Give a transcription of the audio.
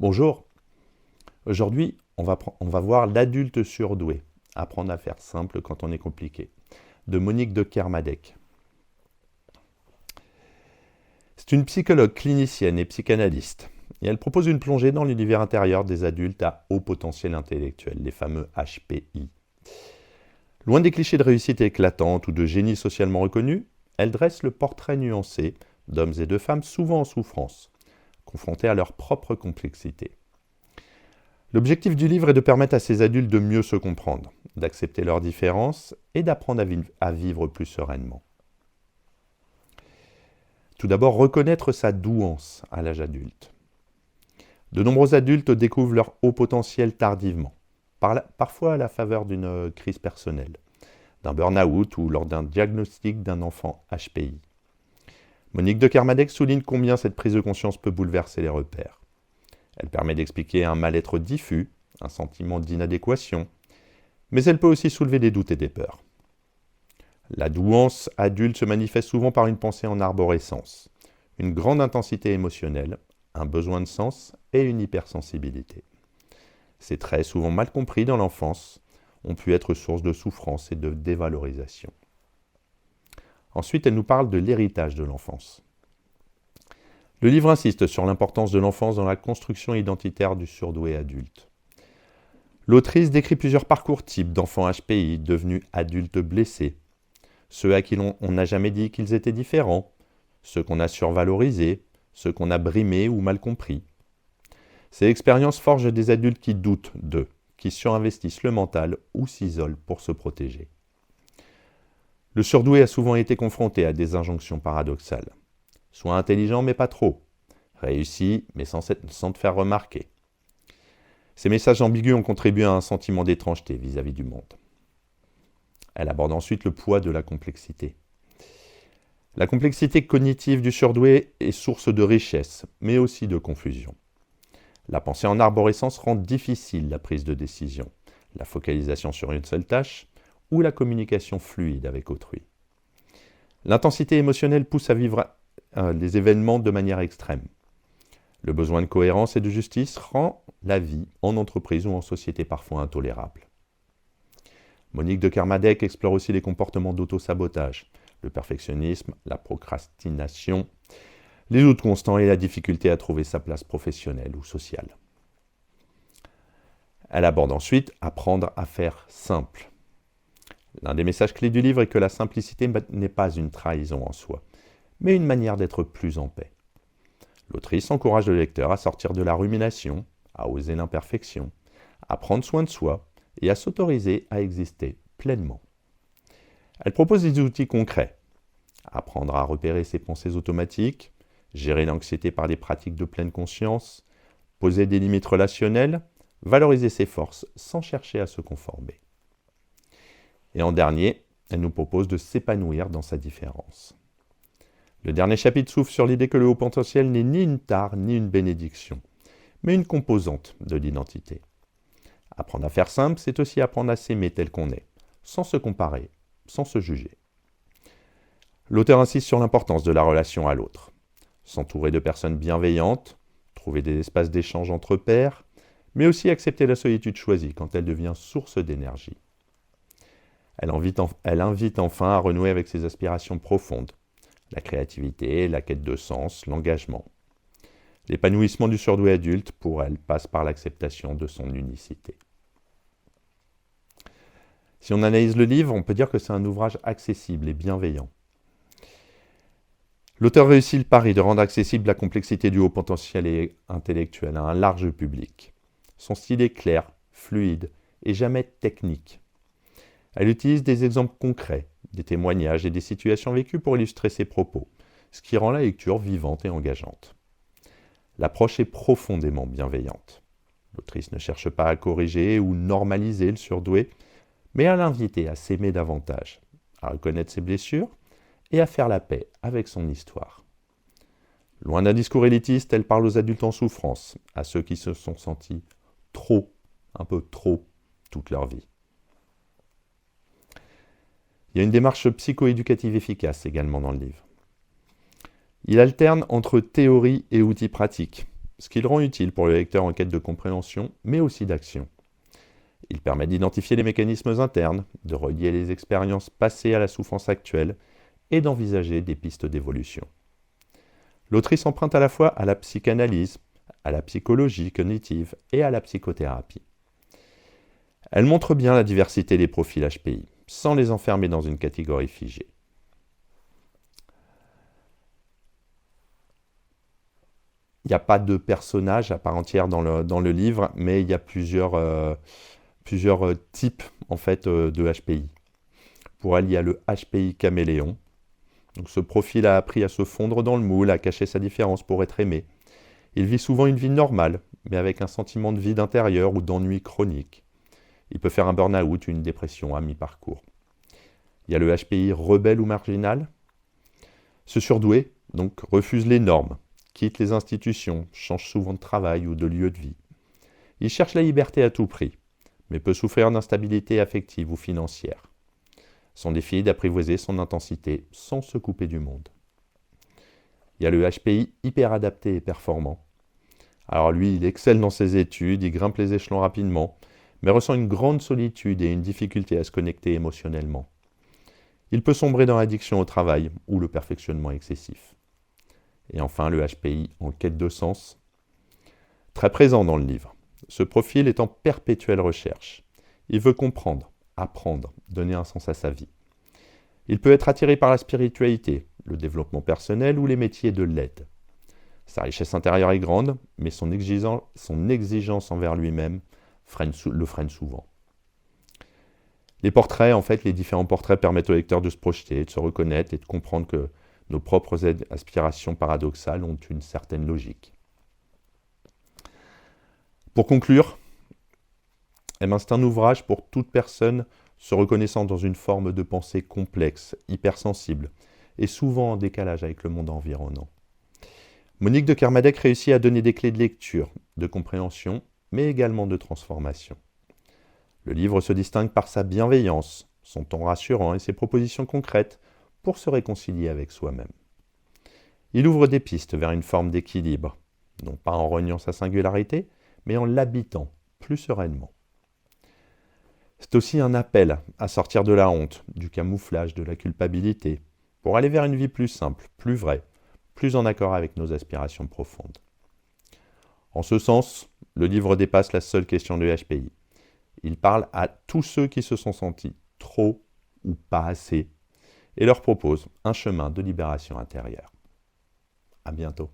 Bonjour, aujourd'hui on va voir l'adulte surdoué, apprendre à faire simple quand on est compliqué, de Monique de Kermadec. C'est une psychologue clinicienne et psychanalyste, et elle propose une plongée dans l'univers intérieur des adultes à haut potentiel intellectuel, les fameux HPI. Loin des clichés de réussite éclatante ou de génie socialement reconnu, elle dresse le portrait nuancé d'hommes et de femmes souvent en souffrance, confrontés à leur propre complexité. L'objectif du livre est de permettre à ces adultes de mieux se comprendre, d'accepter leurs différences et d'apprendre à vivre plus sereinement. Tout d'abord, reconnaître sa douance à l'âge adulte. De nombreux adultes découvrent leur haut potentiel tardivement, parfois à la faveur d'une crise personnelle, d'un burn-out ou lors d'un diagnostic d'un enfant HPI. Monique de Kermadec souligne combien cette prise de conscience peut bouleverser les repères. Elle permet d'expliquer un mal-être diffus, un sentiment d'inadéquation, mais elle peut aussi soulever des doutes et des peurs. La douance adulte se manifeste souvent par une pensée en arborescence, une grande intensité émotionnelle, un besoin de sens et une hypersensibilité. Ces traits, souvent mal compris dans l'enfance, ont pu être source de souffrance et de dévalorisation. Ensuite, elle nous parle de l'héritage de l'enfance. Le livre insiste sur l'importance de l'enfance dans la construction identitaire du surdoué adulte. L'autrice décrit plusieurs parcours types d'enfants HPI devenus adultes blessés, ceux à qui on n'a jamais dit qu'ils étaient différents, ceux qu'on a survalorisés, ceux qu'on a brimés ou mal compris. Ces expériences forgent des adultes qui doutent d'eux, qui surinvestissent le mental ou s'isolent pour se protéger. Le surdoué a souvent été confronté à des injonctions paradoxales. Sois intelligent mais pas trop. Réussis mais sans te faire remarquer. Ces messages ambigus ont contribué à un sentiment d'étrangeté vis-à-vis du monde. Elle aborde ensuite le poids de la complexité. La complexité cognitive du surdoué est source de richesse, mais aussi de confusion. La pensée en arborescence rend difficile la prise de décision, la focalisation sur une seule tâche ou la communication fluide avec autrui. L'intensité émotionnelle pousse à vivre les événements de manière extrême. Le besoin de cohérence et de justice rend la vie en entreprise ou en société parfois intolérable. Monique de Kermadec explore aussi les comportements d'auto-sabotage, le perfectionnisme, la procrastination, les doutes constants et la difficulté à trouver sa place professionnelle ou sociale. Elle aborde ensuite apprendre à faire simple. L'un des messages clés du livre est que la simplicité n'est pas une trahison en soi, mais une manière d'être plus en paix. L'autrice encourage le lecteur à sortir de la rumination, à oser l'imperfection, à prendre soin de soi et à s'autoriser à exister pleinement. Elle propose des outils concrets. Apprendre à repérer ses pensées automatiques, gérer l'anxiété par des pratiques de pleine conscience, poser des limites relationnelles, valoriser ses forces sans chercher à se conformer. Et en dernier, elle nous propose de s'épanouir dans sa différence. Le dernier chapitre s'ouvre sur l'idée que le haut potentiel n'est ni une tare ni une bénédiction, mais une composante de l'identité. Apprendre à faire simple, c'est aussi apprendre à s'aimer tel qu'on est, sans se comparer, sans se juger. L'auteur insiste sur l'importance de la relation à l'autre. S'entourer de personnes bienveillantes, trouver des espaces d'échange entre pairs, mais aussi accepter la solitude choisie quand elle devient source d'énergie. Elle invite enfin à renouer avec ses aspirations profondes, la créativité, la quête de sens, l'engagement. L'épanouissement du surdoué adulte, pour elle, passe par l'acceptation de son unicité. Si on analyse le livre, on peut dire que c'est un ouvrage accessible et bienveillant. L'auteur réussit le pari de rendre accessible la complexité du haut potentiel et intellectuel à un large public. Son style est clair, fluide et jamais technique. Elle utilise des exemples concrets, des témoignages et des situations vécues pour illustrer ses propos, ce qui rend la lecture vivante et engageante. L'approche est profondément bienveillante. L'autrice ne cherche pas à corriger ou normaliser le surdoué, mais à l'inviter à s'aimer davantage, à reconnaître ses blessures et à faire la paix avec son histoire. Loin d'un discours élitiste, elle parle aux adultes en souffrance, à ceux qui se sont sentis un peu trop, toute leur vie. Il y a une démarche psycho-éducative efficace également dans le livre. Il alterne entre théorie et outils pratiques, ce qui le rend utile pour le lecteur en quête de compréhension, mais aussi d'action. Il permet d'identifier les mécanismes internes, de relier les expériences passées à la souffrance actuelle et d'envisager des pistes d'évolution. L'autrice emprunte à la fois à la psychanalyse, à la psychologie cognitive et à la psychothérapie. Elle montre bien la diversité des profils HPI, sans les enfermer dans une catégorie figée. Il n'y a pas de personnage à part entière dans le livre, mais il y a plusieurs types en fait, de HPI. Pour elle, il y a le HPI caméléon. Donc, ce profil a appris à se fondre dans le moule, à cacher sa différence pour être aimé. Il vit souvent une vie normale, mais avec un sentiment de vide intérieur ou d'ennui chronique. Il peut faire un burn-out, une dépression à mi-parcours. Il y a le HPI rebelle ou marginal. Ce surdoué, donc, refuse les normes, quitte les institutions, change souvent de travail ou de lieu de vie. Il cherche la liberté à tout prix, mais peut souffrir d'instabilité affective ou financière. Son défi est d'apprivoiser son intensité sans se couper du monde. Il y a le HPI hyper adapté et performant. Alors lui, il excelle dans ses études, il grimpe les échelons rapidement, mais ressent une grande solitude et une difficulté à se connecter émotionnellement. Il peut sombrer dans l'addiction au travail ou le perfectionnement excessif. Et enfin, le HPI en quête de sens, très présent dans le livre. Ce profil est en perpétuelle recherche. Il veut comprendre, apprendre, donner un sens à sa vie. Il peut être attiré par la spiritualité, le développement personnel ou les métiers de l'aide. Sa richesse intérieure est grande, mais son exigence envers lui-même le freine souvent. Les portraits, en fait, les différents portraits permettent au lecteur de se projeter, de se reconnaître et de comprendre que nos propres aspirations paradoxales ont une certaine logique. Pour conclure, c'est un ouvrage pour toute personne se reconnaissant dans une forme de pensée complexe, hypersensible et souvent en décalage avec le monde environnant. Monique de Kermadec réussit à donner des clés de lecture, de compréhension, mais également de transformation. Le livre se distingue par sa bienveillance, son ton rassurant et ses propositions concrètes pour se réconcilier avec soi-même. Il ouvre des pistes vers une forme d'équilibre, non pas en reniant sa singularité, mais en l'habitant plus sereinement. C'est aussi un appel à sortir de la honte, du camouflage, de la culpabilité, pour aller vers une vie plus simple, plus vraie, plus en accord avec nos aspirations profondes. En ce sens, le livre dépasse la seule question du HPI. Il parle à tous ceux qui se sont sentis trop ou pas assez et leur propose un chemin de libération intérieure. À bientôt.